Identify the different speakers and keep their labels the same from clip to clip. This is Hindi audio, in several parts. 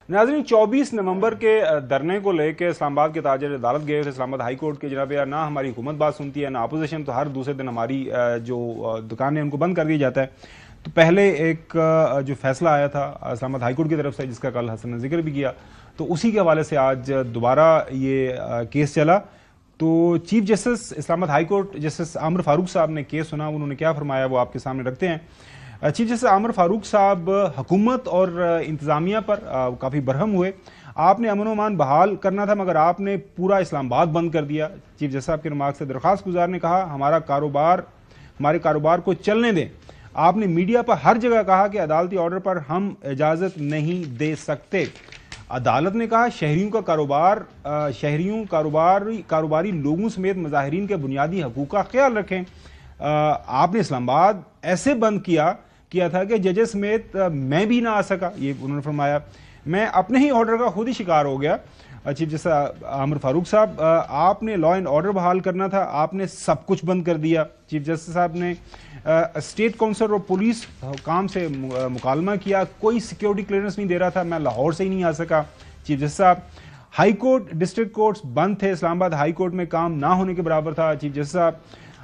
Speaker 1: नाज़रीन, 24 नवंबर के धरने को लेकर इस्लामाबाद के ताजर अदालत गए थे। इस्लामाबाद हाई कोर्ट के जनाब यार, ना हमारी हुकूमत बात सुनती है ना अपोजिशन, तो हर दूसरे दिन हमारी जो दुकानें उनको बंद कर दिया जाता है। तो पहले एक जो फैसला आया था इस्लामाबाद हाई कोर्ट की तरफ से, जिसका कल हसन ने जिक्र भी किया, तो उसी के हवाले से आज दोबारा ये केस चला। तो chief justice Islamabad high court justice Aamir Farooq साहब ने केस सुना। उन्होंने क्या फरमाया वो आपके सामने रखते हैं। चीफ जस्टिस आमिर फारूक साहब हुकूमत और इंतज़ामिया पर काफ़ी बरहम हुए। आपने अमन अमान बहाल करना था, मगर आपने पूरा इस्लामाबाद बंद कर दिया। चीफ जस्टिस साहब के रिमार्क से दरख्वास्त गुजार ने कहा हमारे कारोबार को चलने दें। आपने मीडिया पर हर जगह कहा कि अदालती ऑर्डर पर हम इजाज़त नहीं दे सकते। अदालत ने कहा शहरियों कारोबारी लोगों समेत मुजाहिरीन के बुनियादी हकूक़ का ख्याल रखें। आपने इस्लामाबाद ऐसे बंद किया था कि जजेस समेत मैं भी ना आ सका, ये उन्होंने फरमाया। मैं अपने ही ऑर्डर का खुद ही शिकार हो गया। चीफ जस्टिस आमिर फारूक साहब, आपने लॉ एंड ऑर्डर बहाल करना था, आपने सब कुछ बंद कर दिया। चीफ जस्टिस साहब ने स्टेट काउंसिल और पुलिस काम से मुकालमा किया, कोई सिक्योरिटी क्लियरेंस नहीं दे रहा था, मैं लाहौर से ही नहीं आ सका। चीफ जस्टिस साहब, हाई कोर्ट डिस्ट्रिक्ट कोर्ट्स बंद थे, इस्लामाबाद हाई कोर्ट में काम ना होने के बराबर था। चीफ जस्टिस साहब,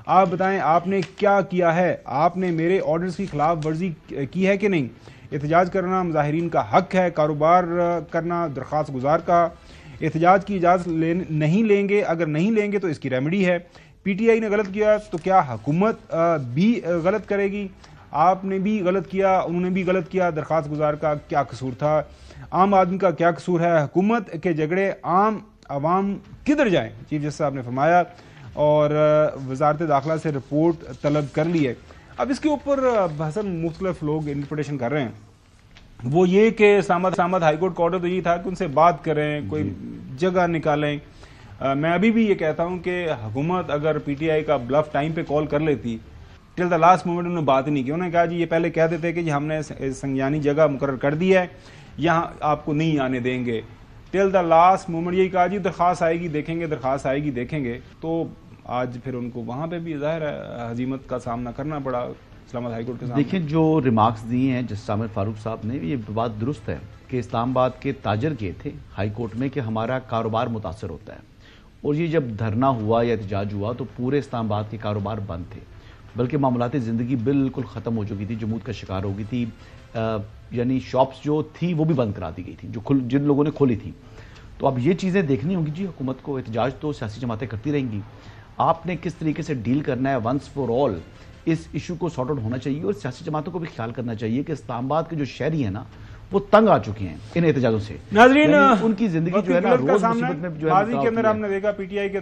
Speaker 1: आप बताएं आपने क्या किया है? आपने मेरे ऑर्डर्स की खिलाफ वर्जी की है कि नहीं? एहतजाज करना मुजाहिरीन का हक है, कारोबार करना दरख्वास्त गुजार का। एहतजाज की इजाज़त नहीं लेंगे, अगर नहीं लेंगे तो इसकी रेमेडी है। पीटीआई ने गलत किया तो क्या हुकूमत भी गलत करेगी? आपने भी गलत किया, उन्होंने भी गलत किया, दरख्वास्त गुजार का क्या कसूर था? आम आदमी का क्या कसूर है? हुकूमत के झगड़े आम आवाम किधर जाएं? चीफ जस्टिस साहब ने फरमाया और वजारत दाखिला से रिपोर्ट तलब कर ली है। अब इसके ऊपर हसन मुख्तलिफ लोग इंटरप्रिटेशन कर रहे हैं। वो ये कि इस्लामाबाद हाई कोर्ट का ऑर्डर तो ये था कि उनसे बात करें, कोई जगह निकालें। मैं अभी भी ये कहता हूं कि हुकूमत अगर पीटीआई का ब्लफ टाइम पे कॉल कर लेती, टिल द लास्ट मोमेंट उन्होंने बात ही नहीं की। उन्होंने कहा जी ये पहले कह देते कि जी हमने संज्ञानी जगह मुकर्रर कर दी है, यहाँ आपको नहीं आने देंगे। टिल द लास्ट मोमेंट यही कहा जी दरख्वास्त आएगी देखेंगे, दरख्वास्त आएगी देखेंगे। तो आज फिर उनको वहां पे भी जाहिर है हजीमत का सामना करना पड़ा इस्लामाबाद हाई कोर्ट के सामने।
Speaker 2: देखिए, जो रिमार्क्स दिए हैं जस्टिस आमिर फारूक साहब ने, ये बात दुरुस्त है कि इस्लामाबाद के ताजर गए थे हाई कोर्ट में कि हमारा कारोबार मुतासर होता है, और ये जब धरना हुआ या एहतजाज हुआ तो पूरे इस्लामाबाद के कारोबार बंद थे, बल्कि मामलाती ज़िंदगी बिल्कुल ख़त्म हो चुकी थी, जमूद का शिकार हो गई थी। यानी शॉप्स जो थी वो भी बंद करा दी गई थी जो जिन लोगों ने खोली थी। तो अब ये चीज़ें देखनी होंगी जी हुकूमत को। एहतजाज तो सियासी जमातें करती रहेंगी, आपने किस तरीके से डील करना है वंस फॉर ऑल, इस इशू को सॉर्ट आउट होना चाहिए। और सियासी जमातों को भी ख्याल करना चाहिए कि इस्लामाबाद के जो शहरी हैं ना, वो तंग आ चुके हैं इन एहतजाजों से।
Speaker 1: नाज़रीन,
Speaker 2: उनकी जिंदगी जो है ना रोज मुसीबत में जो है
Speaker 1: माजी के अंदर हमने देखा पीटीआई के